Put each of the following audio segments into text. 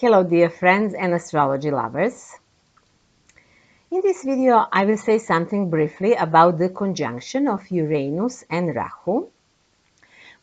Hello dear friends and astrology lovers. In this video I will say something briefly about the conjunction of Uranus and Rahu,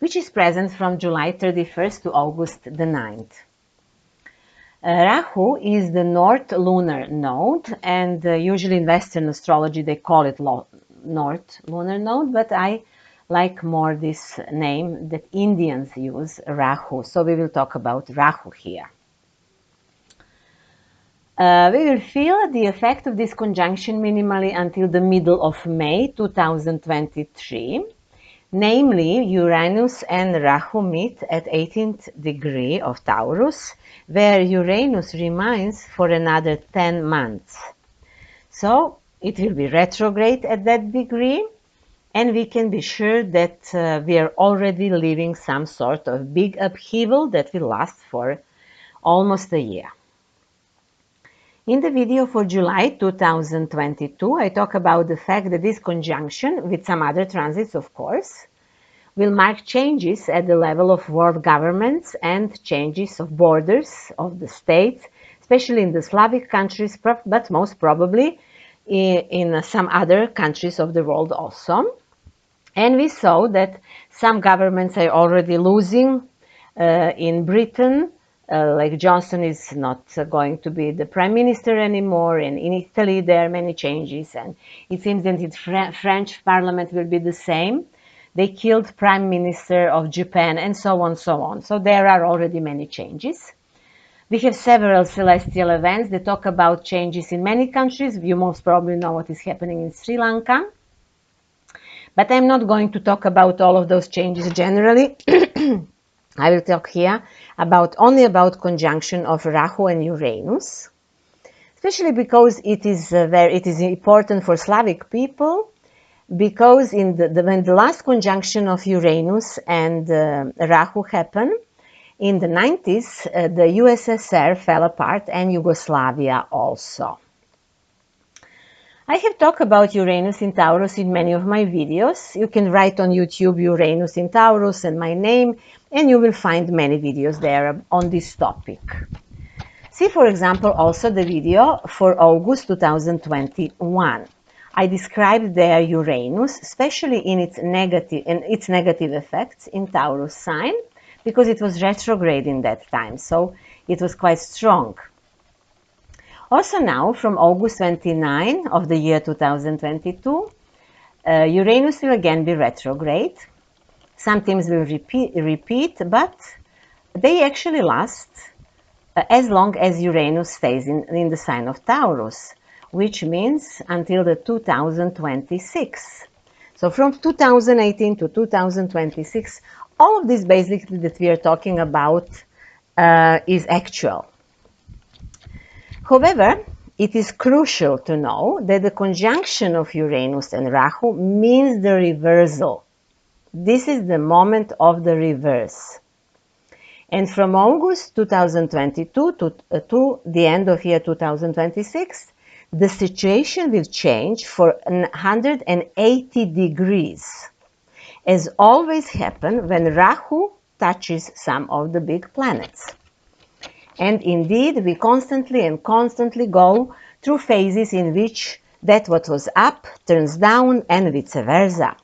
which is present from July 31st to August the 9th. Rahu is the North Lunar Node, and usually in Western astrology they call it North Lunar Node, but I like more this name that Indians use, Rahu, so we will talk about Rahu here. We will feel the effect of this conjunction minimally until the middle of May 2023. Namely, Uranus and Rahu meet at 18th degree of Taurus, where Uranus remains for another 10 months. So it will be retrograde at that degree, and we can be sure that we are already living some sort of big upheaval that will last for almost a year. In the video for July 2022, I talk about the fact that this conjunction, with some other transits of course, will mark changes at the level of world governments and changes of borders of the states, especially in the Slavic countries, but most probably in some other countries of the world also. And we saw that some governments are already losing. In Britain, like Johnson is not going to be the prime minister anymore, and in Italy there are many changes, and it seems that the French parliament will be the same. They killed prime minister of Japan, and so on, so on. So there are already many changes. We have several celestial events that talk about changes in many countries. You most probably know what is happening in Sri Lanka. But I'm not going to talk about all of those changes generally. I will talk here only about conjunction of Rahu and Uranus, especially because it is important for Slavic people, because when the last conjunction of Uranus and Rahu happened in the 90s, the USSR fell apart and Yugoslavia also. I have talked about Uranus in Taurus in many of my videos. You can write on YouTube Uranus in Taurus and my name, and you will find many videos there on this topic. See, for example, also the video for August 2021. I described there Uranus, especially in its negative effects in Taurus sign, because it was retrograde in that time, so it was quite strong. Also now, from August 29 of the year 2022, Uranus will again be retrograde. Sometimes will repeat, but they actually last as long as Uranus stays in the sign of Taurus, which means until the 2026. So from 2018 to 2026, all of this basically that we are talking about is actual. However, it is crucial to know that the conjunction of Uranus and Rahu means the reversal. This is the moment of the reverse. And from August 2022 to the end of year 2026, the situation will change for 180 degrees, as always happens when Rahu touches some of the big planets. And indeed, we constantly go through phases in which that what was up turns down and vice versa.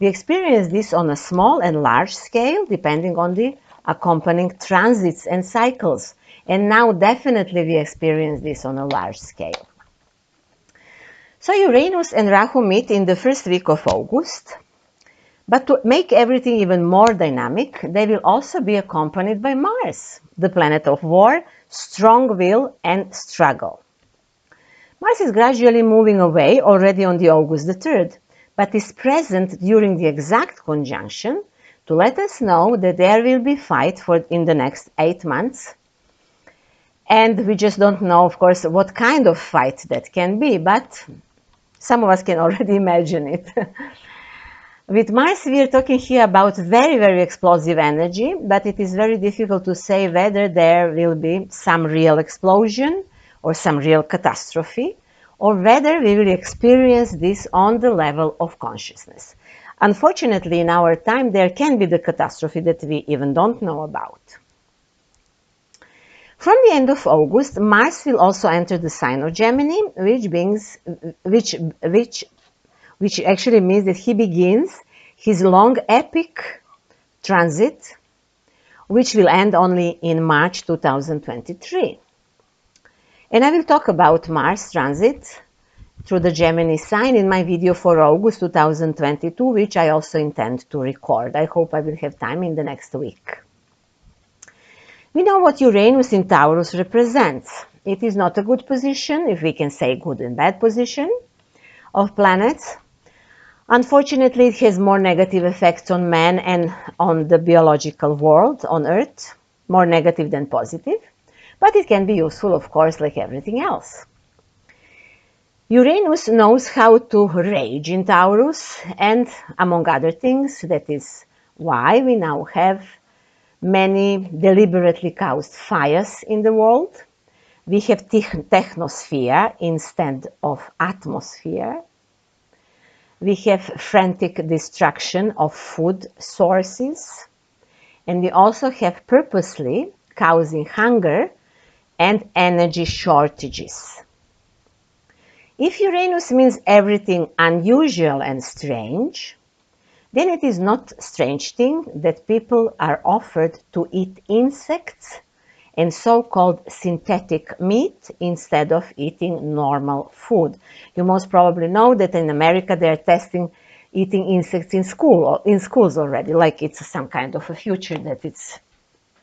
We experience this on a small and large scale, depending on the accompanying transits and cycles. And now definitely we experience this on a large scale. So Uranus and Rahu meet in the first week of August. But to make everything even more dynamic, they will also be accompanied by Mars, the planet of war, strong will, and struggle. Mars is gradually moving away already on the August the 3rd, but is present during the exact conjunction to let us know that there will be fight in the next 8 months. And we just don't know, of course, what kind of fight that can be, but some of us can already imagine it. With Mars, we are talking here about very, very explosive energy, but it is very difficult to say whether there will be some real explosion or some real catastrophe, or whether we will experience this on the level of consciousness. Unfortunately, in our time, there can be the catastrophe that we even don't know about. From the end of August, Mars will also enter the sign of Gemini, which actually means that he begins his long epic transit, which will end only in March 2023. And I will talk about Mars transit through the Gemini sign in my video for August 2022, which I also intend to record. I hope I will have time in the next week. We know what Uranus in Taurus represents. It is not a good position, if we can say good and bad position, of planets. Unfortunately, it has more negative effects on man and on the biological world, on Earth, more negative than positive. But it can be useful, of course, like everything else. Uranus knows how to rage in Taurus, and among other things, that is why we now have many deliberately caused fires in the world. We have technosphere instead of atmosphere. We have frantic destruction of food sources. And we also have purposely causing hunger and energy shortages. If Uranus means everything unusual and strange, then it is not a strange thing that people are offered to eat insects and so-called synthetic meat instead of eating normal food. You most probably know that in America they are testing eating insects in schools already, like it's some kind of a future that it's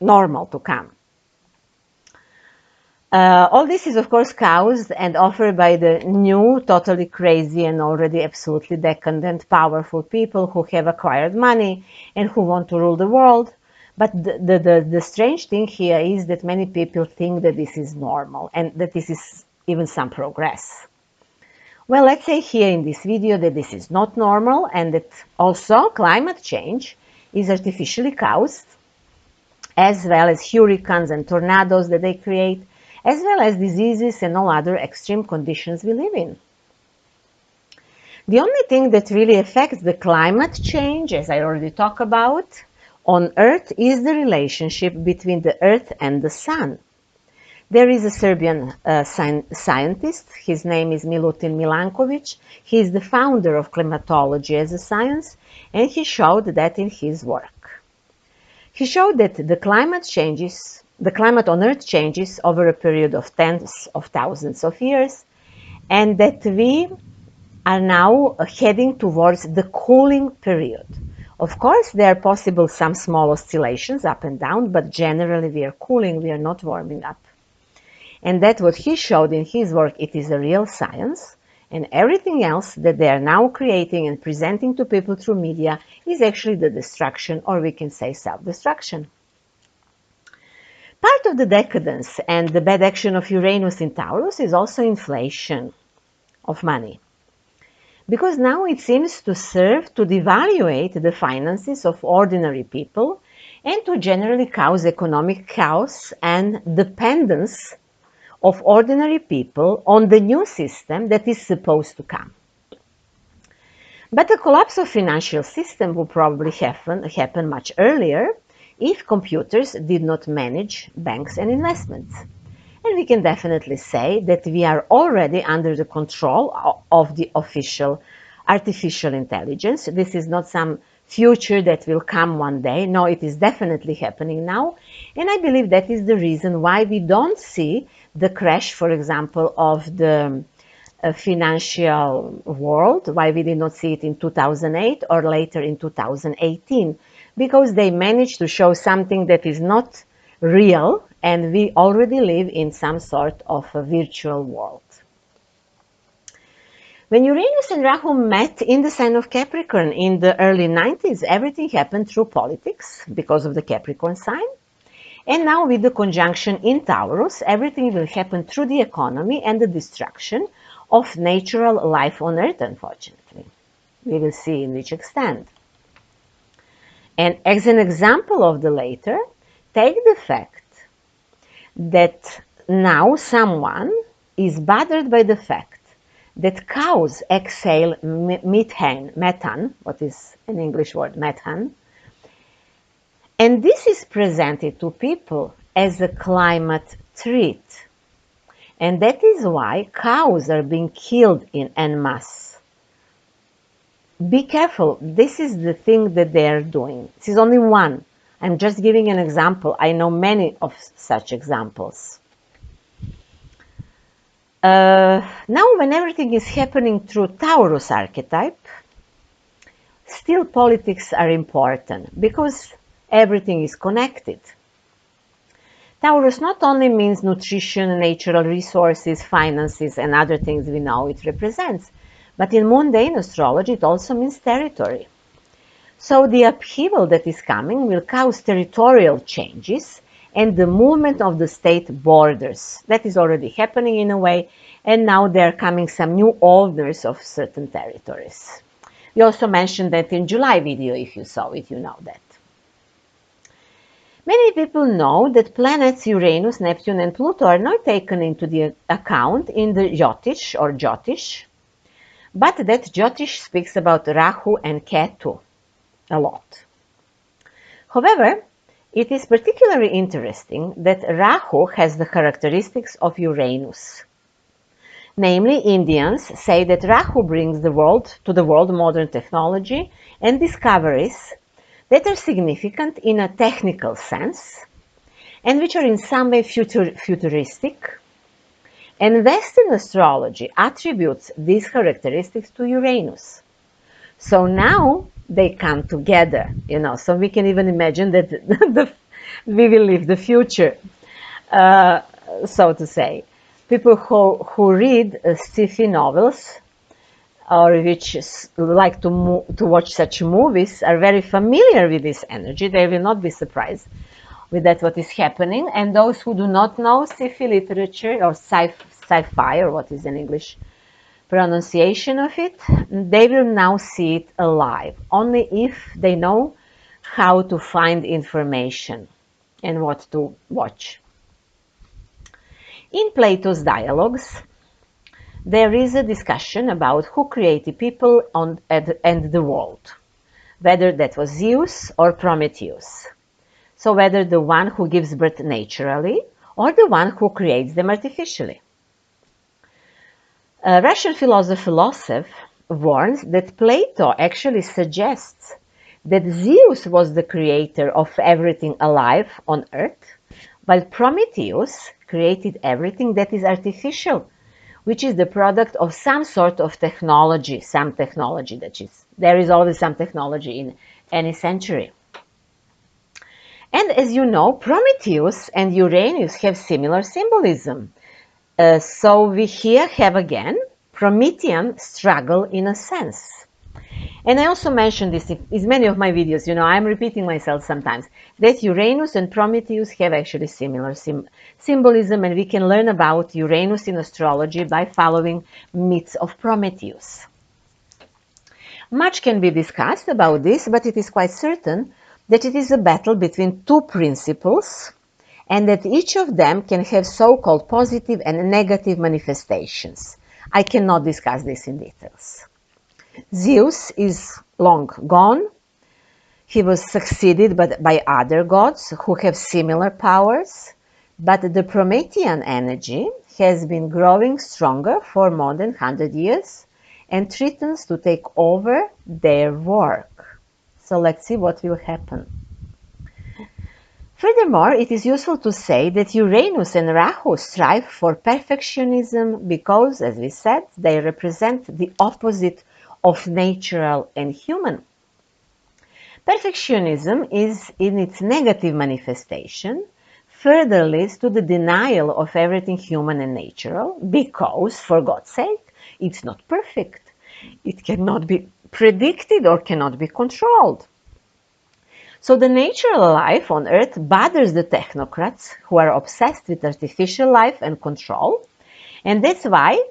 normal to come. All this is, of course, caused and offered by the new, totally crazy and already absolutely decadent, powerful people who have acquired money and who want to rule the world. But the strange thing here is that many people think that this is normal and that this is even some progress. Well, let's say here in this video that this is not normal and that also climate change is artificially caused, as well as hurricanes and tornadoes that they create, as well as diseases and all other extreme conditions we live in. The only thing that really affects the climate change, as I already talked about, on Earth is the relationship between the Earth and the Sun. There is a Serbian scientist, his name is Milutin Milankovic. He is the founder of climatology as a science, and he showed that in his work. He showed that the climate on Earth changes over a period of tens of thousands of years, and that we are now heading towards the cooling period. Of course, there are possible some small oscillations up and down, but generally we are cooling, we are not warming up. And that's what he showed in his work. It is a real science, and everything else that they are now creating and presenting to people through media is actually the destruction, or we can say self-destruction. Part of the decadence and the bad action of Uranus in Taurus is also inflation of money. Because now it seems to serve to devaluate the finances of ordinary people and to generally cause economic chaos and dependence of ordinary people on the new system that is supposed to come. But the collapse of financial system will probably happen much earlier if computers did not manage banks and investments. And we can definitely say that we are already under the control of the official artificial intelligence. This is not some future that will come one day. No, it is definitely happening now. And I believe that is the reason why we don't see the crash, for example, of the financial world, why we did not see it in 2008 or later in 2018, because they managed to show something that is not real, and we already live in some sort of a virtual world. When Uranus and Rahu met in the sign of Capricorn in the early 90s, everything happened through politics because of the Capricorn sign. And now with the conjunction in Taurus, everything will happen through the economy and the destruction of natural life on Earth, unfortunately. We will see in which extent. And as an example of the latter, take the fact that now someone is bothered by the fact that cows exhale methane, what is an English word, methane, and this is presented to people as a climate street. And that is why cows are being killed en masse. Be careful, this is the thing that they are doing. This is only one. I'm just giving an example. I know many of such examples. Now, when everything is happening through Taurus archetype, still politics are important because everything is connected. Taurus not only means nutrition, natural resources, finances, and other things we know it represents, but in mundane astrology it also means territory. So the upheaval that is coming will cause territorial changes and the movement of the state borders. That is already happening in a way, and now there are coming some new owners of certain territories. We also mentioned that in July video. If you saw it, you know that. Many people know that planets Uranus, Neptune, and Pluto are not taken into the account in the Jyotish or Jyotish, but that Jyotish speaks about Rahu and Ketu a lot. However, it is particularly interesting that Rahu has the characteristics of Uranus. Namely, Indians say that Rahu brings to the world modern technology and discoveries that are significant in a technical sense and which are in some way futuristic. And Western astrology attributes these characteristics to Uranus. So now they come together, so we can even imagine that we will live the future, so to say. People who read sci-fi novels or which like to watch such movies are very familiar with this energy. They will not be surprised with that what is happening. And those who do not know sci-fi literature or sci-fi or what is an English pronunciation of it, they will now see it alive, only if they know how to find information and what to watch. In Plato's dialogues, there is a discussion about who created people and the world, whether that was Zeus or Prometheus. So whether the one who gives birth naturally or the one who creates them artificially. A Russian philosopher warns that Plato actually suggests that Zeus was the creator of everything alive on Earth, while Prometheus created everything that is artificial, which is the product of some sort of technology, there is always some technology in any century. And as you know, Prometheus and Uranus have similar symbolism. So we here have again Promethean struggle in a sense. And I also mentioned this in many of my videos, I'm repeating myself sometimes, that Uranus and Prometheus have actually similar symbolism, and we can learn about Uranus in astrology by following myths of Prometheus. Much can be discussed about this, but it is quite certain that it is a battle between two principles, and that each of them can have so-called positive and negative manifestations. I cannot discuss this in details. Zeus is long gone. He was succeeded by other gods who have similar powers, but the Promethean energy has been growing stronger for more than 100 years and threatens to take over their work. So let's see what will happen. Furthermore, it is useful to say that Uranus and Rahu strive for perfectionism because, as we said, they represent the opposite of natural and human. Perfectionism is, in its negative manifestation, further leads to the denial of everything human and natural because, for God's sake, it's not perfect. It cannot be predicted or cannot be controlled. So the natural life on Earth bothers the technocrats who are obsessed with artificial life and control. And that's why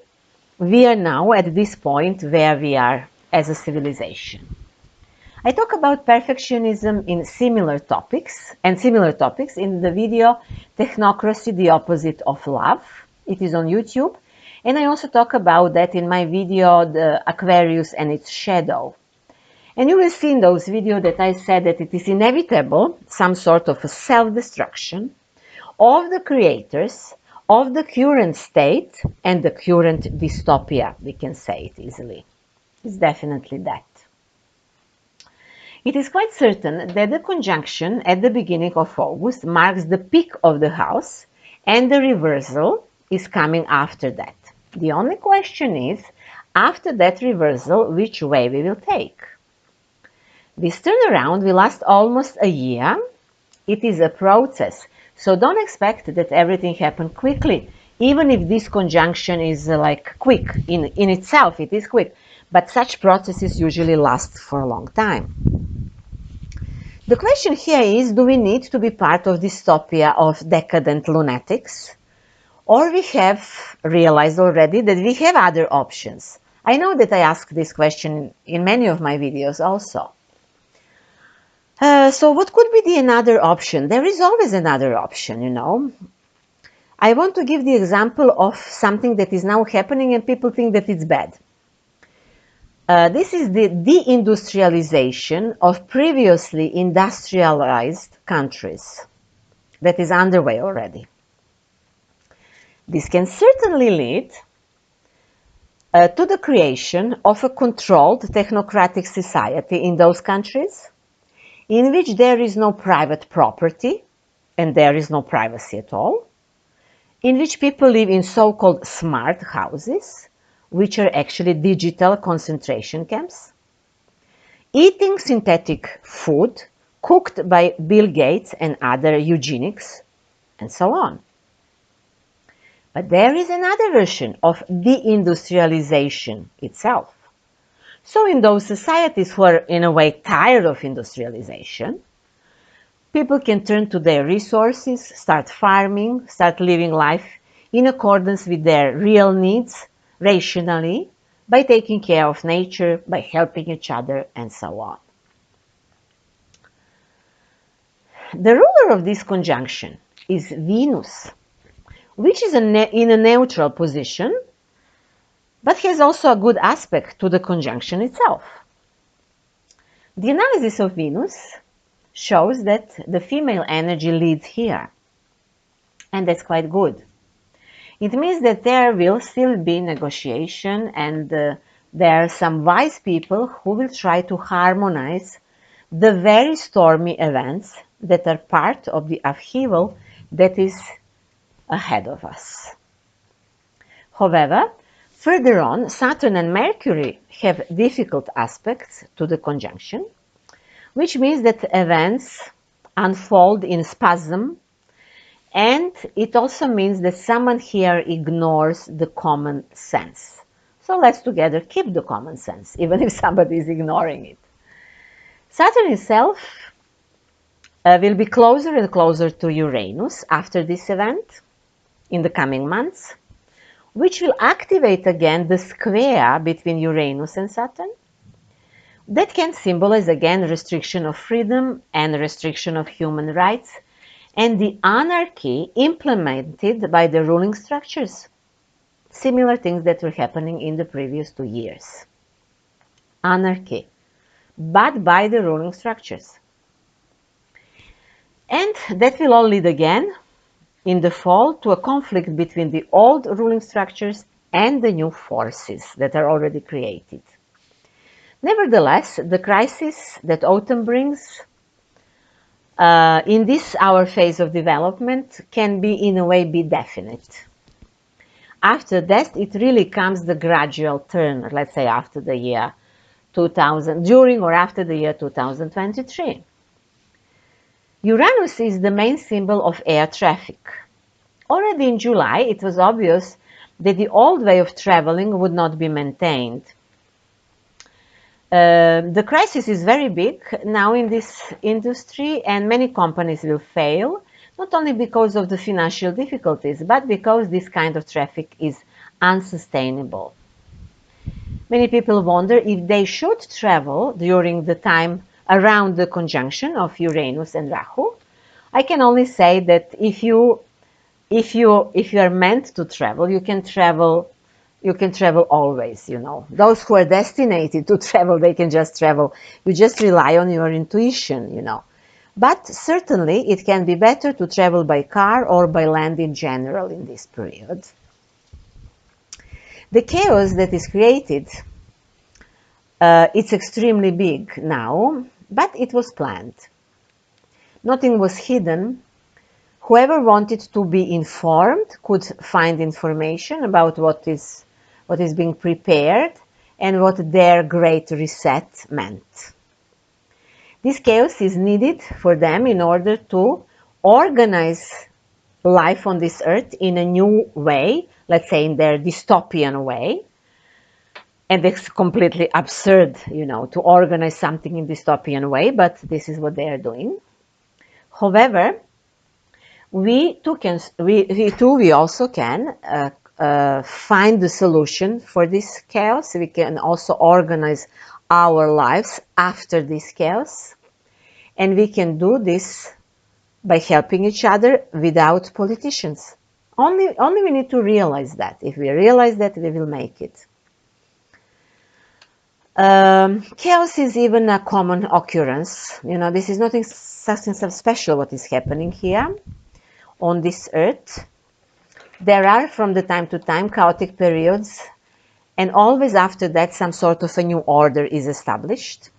we are now at this point where we are as a civilization. I talk about perfectionism in similar topics in the video Technocracy, the Opposite of Love. It is on YouTube. And I also talk about that in my video, the Aquarius and its Shadow. And you will see in those videos that I said that it is inevitable, some sort of a self-destruction of the creators of the current state and the current dystopia, we can say it easily. It's definitely that. It is quite certain that the conjunction at the beginning of August marks the peak of the house, and the reversal is coming after that. The only question is, after that reversal, which way we will take. This turnaround will last almost a year. It is a process, so don't expect that everything happens quickly, even if this conjunction is like quick. In itself, it is quick, but such processes usually last for a long time. The question here is, do we need to be part of dystopia of decadent lunatics? Or we have realized already that we have other options? I know that I asked this question in many of my videos also. So what could be the another option? There is always another option, you know. I want to give the example of something that is now happening and people think that it's bad. This is the deindustrialization of previously industrialized countries that is underway already. This can certainly lead to the creation of a controlled technocratic society in those countries, in which there is no private property and there is no privacy at all, in which people live in so-called smart houses, which are actually digital concentration camps, eating synthetic food cooked by Bill Gates and other eugenics, and so on. But there is another version of deindustrialization itself. So in those societies who are in a way tired of industrialization, people can turn to their resources, start farming, start living life in accordance with their real needs, rationally, by taking care of nature, by helping each other, and so on. The ruler of this conjunction is Venus, which is in a neutral position, but has also a good aspect to the conjunction itself. The analysis of Venus shows that the female energy leads here, and that's quite good. It means that there will still be negotiation, and there are some wise people who will try to harmonize the very stormy events that are part of the upheaval that is ahead of us. However, further on, Saturn and Mercury have difficult aspects to the conjunction, which means that events unfold in spasm, and it also means that someone here ignores the common sense. So let's together keep the common sense, even if somebody is ignoring it. Saturn itself will be closer and closer to Uranus after this event in the coming months, which will activate again the square between Uranus and Saturn. That can symbolize again restriction of freedom and restriction of human rights and the anarchy implemented by the ruling structures. Similar things that were happening in the previous 2 years. Anarchy, but by the ruling structures. And that will all lead again in the fall to a conflict between the old ruling structures and the new forces that are already created. Nevertheless, the crisis that autumn brings in this our phase of development can be in a way be definite. After that, it really comes the gradual turn, let's say after the year 2000, during or after the year 2023. Uranus is the main symbol of air traffic. Already in July, it was obvious that the old way of traveling would not be maintained. The crisis is very big now in this industry, and many companies will fail, not only because of the financial difficulties, but because this kind of traffic is unsustainable. Many people wonder if they should travel during the time around the conjunction of Uranus and Rahu. I can only say that if you are meant to travel, you can travel always, you know. Those who are destined to travel, they can just travel. You just rely on your intuition, you know. But certainly it can be better to travel by car or by land in general in this period. The chaos that is created, it's extremely big now, but it was planned. Nothing was hidden. Whoever wanted to be informed could find information about what is being prepared and what their great reset meant. This chaos is needed for them in order to organize life on this earth in a new way, let's say in their dystopian way. And it's completely absurd, to organize something in dystopian way, but this is what they are doing. However, we also can find the solution for this chaos. We can also organize our lives after this chaos. And we can do this by helping each other without politicians. Only we need to realize that. If we realize that, we will make it. Chaos is even a common occurrence. This is nothing something special what is happening here on this earth. There are from the time to time chaotic periods, and always after that some sort of a new order is established.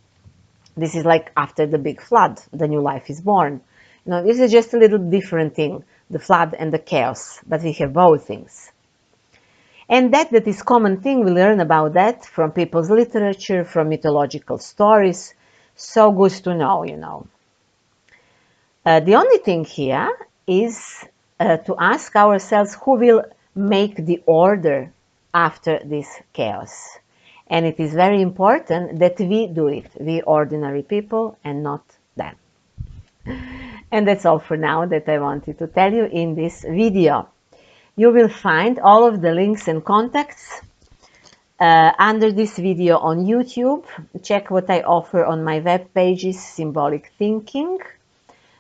This is like after the big flood, the new life is born. This is just a little different thing, the flood and the chaos, but we have both things. And that is common thing, we learn about that from people's literature, from mythological stories. So good to know, The only thing here is to ask ourselves who will make the order after this chaos. And it is very important that we do it, we ordinary people, and not them. And that's all for now that I wanted to tell you in this video. You will find all of the links and contacts under this video on YouTube. Check what I offer on my web pages, Symbolic Thinking.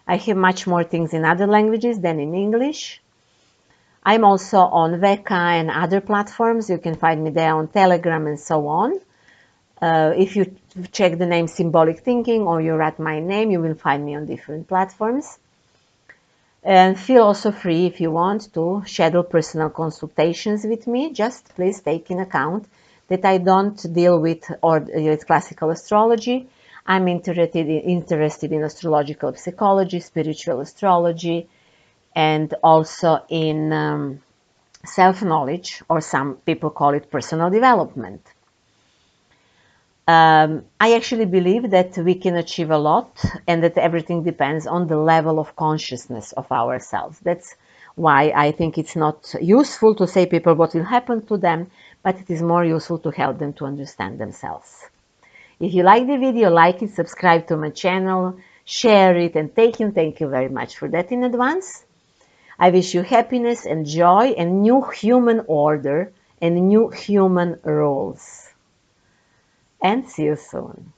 I have much more things in other languages than in English. I'm also on Veka and other platforms. You can find me there on Telegram and so on. If you check the name Symbolic Thinking or you write my name, you will find me on different platforms. And feel also free if you want to schedule personal consultations with me. Just please take in account that I don't deal with classical astrology. I'm interested in astrological psychology, spiritual astrology, and also in self-knowledge, or some people call it personal development. I actually believe that we can achieve a lot and that everything depends on the level of consciousness of ourselves. That's why I think it's not useful to say people what will happen to them, but it is more useful to help them to understand themselves. If you like the video, like it, subscribe to my channel, share it, and thank you very much for that in advance. I wish you happiness and joy and new human order and new human rules. And see you soon.